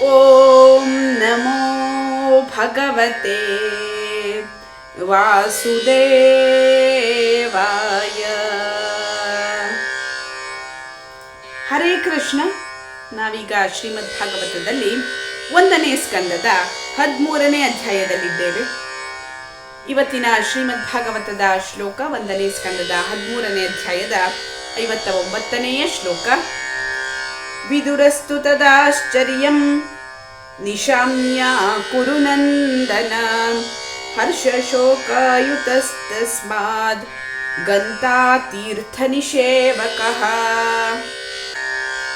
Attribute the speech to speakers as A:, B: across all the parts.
A: ಓಂ ನಮೋ ಭಗವತೆ ವಾಸುದೇವಾಯ. ಹರೇ ಕೃಷ್ಣ. ನಾವೀಗ ಶ್ರೀಮದ್ ಭಾಗವತದಲ್ಲಿ 1ನೇ ಸ್ಕಂದದ 13ನೇ ಅಧ್ಯಾಯದಲ್ಲಿದ್ದೇವೆ. ಇವತ್ತಿನ ಶ್ರೀಮದ್ ಭಾಗವತದ ಶ್ಲೋಕ 1ನೇ ಸ್ಕಂದದ 13ನೇ ಅಧ್ಯಾಯದ 59ನೆಯ ಶ್ಲೋಕ. ವಿದುರಸ್ತು ತದಾಶ್ಚರ್ಯಂ ನಿಶಾಮ್ಯ ಕುರುನಂದನ ಹರ್ಷಶೋಕಯುತಸ್ತಸ್ಮಾದ್ ಗಂತಾ ತೀರ್ಥ ನಿಷೇವಕಃ.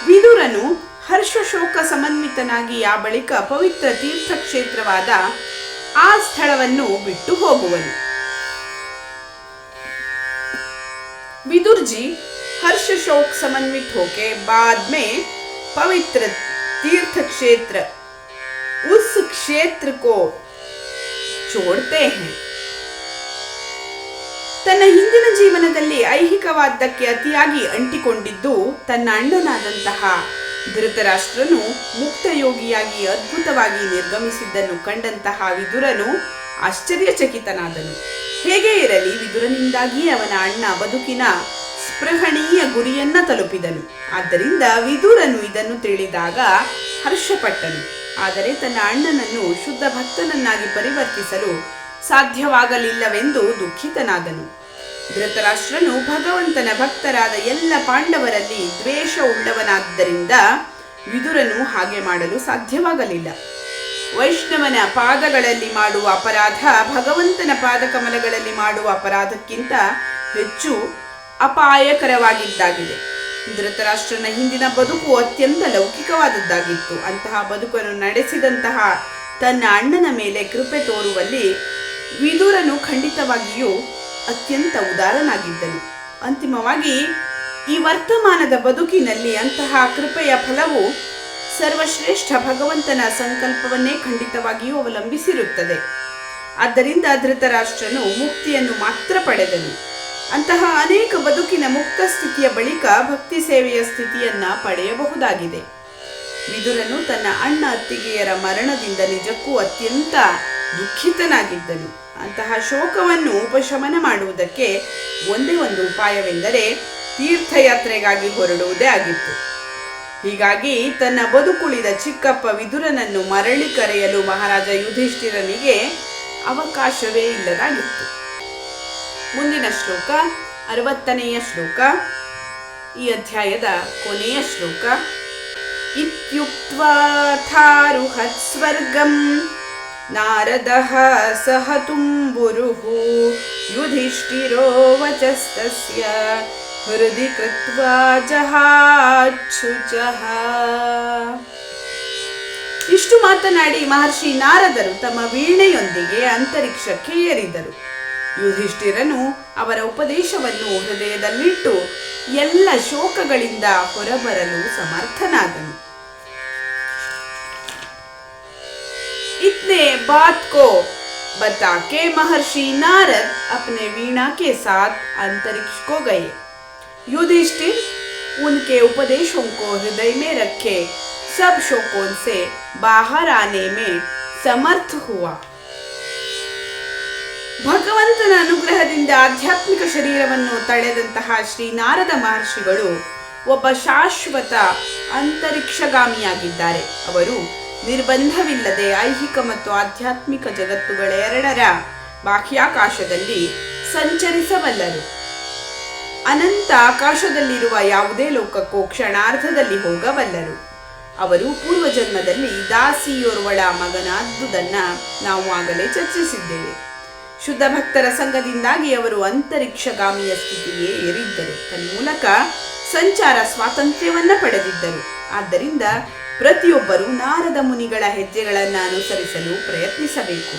A: ವಿದುರನು ಹರ್ಷಶೋಕ ಸಮನ್ವಿತನಾಗಿ ಆ ಬಳಿಕ ಪವಿತ್ರ ತೀರ್ಥಕ್ಷೇತ್ರವಾದ ಆ ಸ್ಥಳವನ್ನು ಬಿಟ್ಟು ಹೋಗುವನು. विदुर जी हर्ष शोक समन्वित होके बाद में पवित्र तीर्थ क्षेत्र उस क्षेत्र को छोड़ते हैं. ತನ್ನ ಹಿಂದಿನ ಜೀವನದಲ್ಲಿ ಐಹಿಕವಾದಕ್ಕೆ ಅತಿಯಾಗಿ ಅಂಟಿಕೊಂಡಿದ್ದು ತನ್ನ ಅಣ್ಣನಾದಂತಹ ಧೃತರಾಷ್ಟ್ರನು ಮುಕ್ತಯೋಗಿಯಾಗಿ ಅದ್ಭುತವಾಗಿ ನಿರ್ಗಮಿಸಿದ್ದನ್ನು ಕಂಡಂತಹ ವಿದುರನು ಆಶ್ಚರ್ಯಚಕಿತನಾದನು. ಹೇಗೆ ಇರಲಿ, ವಿದುರನಿಂದಾಗಿ ಅವನ ಅಣ್ಣ ಬದುಕಿನ ಸ್ಪೃಹಣೀಯ ಗುರಿಯನ್ನ ತಲುಪಿದನು. ಆದ್ದರಿಂದ ವಿದುರನು ಇದನ್ನು ತಿಳಿದಾಗ ಹರ್ಷಪಟ್ಟನು. ಆದರೆ ತನ್ನ ಅಣ್ಣನನ್ನು ಶುದ್ಧ ಭಕ್ತನನ್ನಾಗಿ ಪರಿವರ್ತಿಸಲು ಸಾಧ್ಯವಾಗಲಿಲ್ಲವೆಂದು ದುಃಖಿತನಾದನು. ಧೃತರಾಷ್ಟ್ರನು ಭಗವಂತನ ಭಕ್ತರಾದ ಎಲ್ಲ ಪಾಂಡವರಲ್ಲಿ ದ್ವೇಷ ಉಳ್ಳವನಾದ್ದರಿಂದ ವಿದುರನು ಹಾಗೆ ಮಾಡಲು ಸಾಧ್ಯವಾಗಲಿಲ್ಲ. ವೈಷ್ಣವನ ಪಾದಗಳಲ್ಲಿ ಮಾಡುವ ಅಪರಾಧ ಭಗವಂತನ ಪಾದಕಮಲಗಳಲ್ಲಿ ಮಾಡುವ ಅಪರಾಧಕ್ಕಿಂತ ಹೆಚ್ಚು ಅಪಾಯಕರವಾಗಿದ್ದಾಗಿದೆ. ಧೃತರಾಷ್ಟ್ರನ ಹಿಂದಿನ ಬದುಕು ಅತ್ಯಂತ ಲೌಕಿಕವಾದದ್ದಾಗಿತ್ತು. ಅಂತಹ ಬದುಕನ್ನು ನಡೆಸಿದಂತಹ ತನ್ನ ಅಣ್ಣನ ಮೇಲೆ ಕೃಪೆ ತೋರುವಲ್ಲಿ ವಿದುರನು ಖಂಡಿತವಾಗಿಯೂ ಅತ್ಯಂತ ಉದಾರನಾಗಿದ್ದನು. ಅಂತಿಮವಾಗಿ ಈ ವರ್ತಮಾನದ ಬದುಕಿನಲ್ಲಿ ಅಂತಹ ಕೃಪೆಯ ಫಲವು ಸರ್ವಶ್ರೇಷ್ಠ ಭಗವಂತನ ಸಂಕಲ್ಪವನ್ನೇ ಖಂಡಿತವಾಗಿಯೂ ಅವಲಂಬಿಸಿರುತ್ತದೆ. ಆದ್ದರಿಂದ ಧೃತರಾಷ್ಟ್ರನು ಮುಕ್ತಿಯನ್ನು ಮಾತ್ರ ಪಡೆದನು. ಅಂತಹ ಅನೇಕ ಬದುಕಿನ ಮುಕ್ತ ಸ್ಥಿತಿಯ ಬಳಿಕ ಭಕ್ತಿ ಸೇವೆಯ ಸ್ಥಿತಿಯನ್ನ ಪಡೆಯಬಹುದಾಗಿದೆ. ವಿದುರನು ತನ್ನ ಅಣ್ಣ ಅತ್ತಿಗೆಯರ ಮರಣದಿಂದ ನಿಜಕ್ಕೂ ಅತ್ಯಂತ ದುಃಖಿತನಾಗಿದ್ದನು. ಅಂತಹ ಶೋಕವನ್ನು ಉಪಶಮನ ಮಾಡುವುದಕ್ಕೆ ಒಂದೇ ಒಂದು ಉಪಾಯವೆಂದರೆ ತೀರ್ಥಯಾತ್ರೆಗಾಗಿ ಹೊರಡುವುದೇ ಆಗಿತ್ತು. ಹೀಗಾಗಿ ತನ್ನ ಬದುಕುಳಿದ ಚಿಕ್ಕಪ್ಪ ವಿದುರನನ್ನು ಮರಳಿ ಕರೆಯಲು ಮಹಾರಾಜ ಯುಧಿಷ್ಠಿರನಿಗೆ ಅವಕಾಶವೇ ಇಲ್ಲದಾಗಿತ್ತು. ಮುಂದಿನ ಶ್ಲೋಕ 60ನೆಯ ಶ್ಲೋಕ, ಈ ಅಧ್ಯಾಯದ ಕೊನೆಯ ಶ್ಲೋಕ. ಇತ್ಯುಕ್ತ್ವಾ ಥಾರುಹತ್ ಸ್ವರ್ಗಂ ನಾರದಃ ಸಹ ತುಂಬುರುಃ ಯುಧಿಷ್ಠಿರೋ ವಚಸ್ತಸ್ಯ ಹೃದಿ ಕೃತ್ವಾ ಜಹಾಚ್ಯುಚಃ. ಇಷ್ಟು ಮಾತನಾಡಿ ಮಹರ್ಷಿ ನಾರದರು ತಮ್ಮ ವೀಣೆಯೊಂದಿಗೆ ಅಂತರಿಕ್ಷಕ್ಕೆ ಏರಿದರು. ಯುಧಿಷ್ಠಿರನು ಅವರ ಉಪದೇಶವನ್ನು ಹೃದಯದಲ್ಲಿಟ್ಟು ಎಲ್ಲ ಶೋಕಗಳಿಂದ ಹೊರಬರಲು ಸಮರ್ಥನಾದನು. इतने बात को बता के महर्षि नारद अपने वीणा के साथ अंतरिक्ष को गए. युधिष्ठिर उनके उपदेशों को हृदय में रखे सब शोकों से बाहर आने में समर्थ हुआ. ಭಗವಂತನ ಅನುಗ್ರಹದಿಂದ ಆಧ್ಯಾತ್ಮಿಕ ಶರೀರವನ್ನು ತಳೆದಂತಹ ಶ್ರೀ ನಾರದ ಮಹರ್ಷಿಗಳು ಒಬ್ಬ ಶಾಶ್ವತ ಅಂತರಿಕ್ಷಗಾಮಿಯಾಗಿದ್ದಾರೆ. ಅವರು ನಿರ್ಬಂಧವಿಲ್ಲದೆ ಐಹಿಕ ಮತ್ತು ಆಧ್ಯಾತ್ಮಿಕ ಜಗತ್ತುಗಳೆರಡರ ಬಾಹ್ಯಾಕಾಶದಲ್ಲಿ ಸಂಚರಿಸಬಲ್ಲರು. ಅನಂತ ಆಕಾಶದಲ್ಲಿರುವ ಯಾವುದೇ ಲೋಕಕ್ಕೂ ಕ್ಷಣಾರ್ಧದಲ್ಲಿ ಹೋಗಬಲ್ಲರು. ಅವರು ಪೂರ್ವಜನ್ಮದಲ್ಲಿ ದಾಸಿಯೋರ್ವಳ ಮಗನಾದುದನ್ನ ನಾವು ಆಗಲೇ ಚರ್ಚಿಸಿದ್ದೇವೆ. ಶುದ್ಧ ಭಕ್ತರ ಸಂಘದಿಂದಾಗಿ ಅವರು ಅಂತರಿಕ್ಷಗಾಮಿಯ ಸ್ಥಿತಿಗೆ ಏರಿದ್ದರು. ತನ್ಮೂಲಕ ಸಂಚಾರ ಸ್ವಾತಂತ್ರ್ಯವನ್ನ ಪಡೆದಿದ್ದರು. ಆದ್ದರಿಂದ ಪ್ರತಿಯೊಬ್ಬರು ನಾರದ ಮುನಿಗಳ ಹೆಜ್ಜೆಗಳನ್ನು ಅನುಸರಿಸಲು ಪ್ರಯತ್ನಿಸಬೇಕು.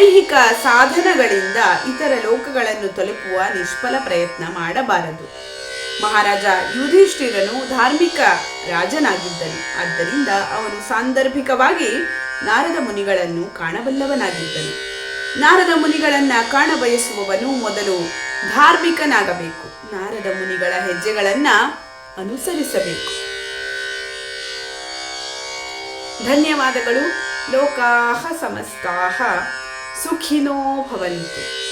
A: ಐಹಿಕ ಸಾಧನಗಳಿಂದ ಇತರ ಲೋಕಗಳನ್ನು ತಲುಪುವ ನಿಷ್ಫಲ ಪ್ರಯತ್ನ ಮಾಡಬಾರದು. ಮಹಾರಾಜ ಯುಧಿಷ್ಠಿರನು ಧಾರ್ಮಿಕ ರಾಜನಾಗಿದ್ದನು. ಆದ್ದರಿಂದ ಅವನು ಸಾಂದರ್ಭಿಕವಾಗಿ ನಾರದ ಮುನಿಗಳನ್ನು ಕಾಣಬಲ್ಲವನಾಗಿದ್ದನು. ನಾರದ ಮುನಿಗಳನ್ನ ಕಾಣಬಯಸುವವನು ಮೊದಲು ಧಾರ್ಮಿಕನಾಗಬೇಕು. ನಾರದ ಮುನಿಗಳ ಹೆಜ್ಜೆಗಳನ್ನ ಅನುಸರಿಸಬೇಕು. ಧನ್ಯವಾದಗಳು. ಲೋಕಾಹ ಸಮಸ್ತಾಹ ಸುಖಿನೋ ಭವಂತು.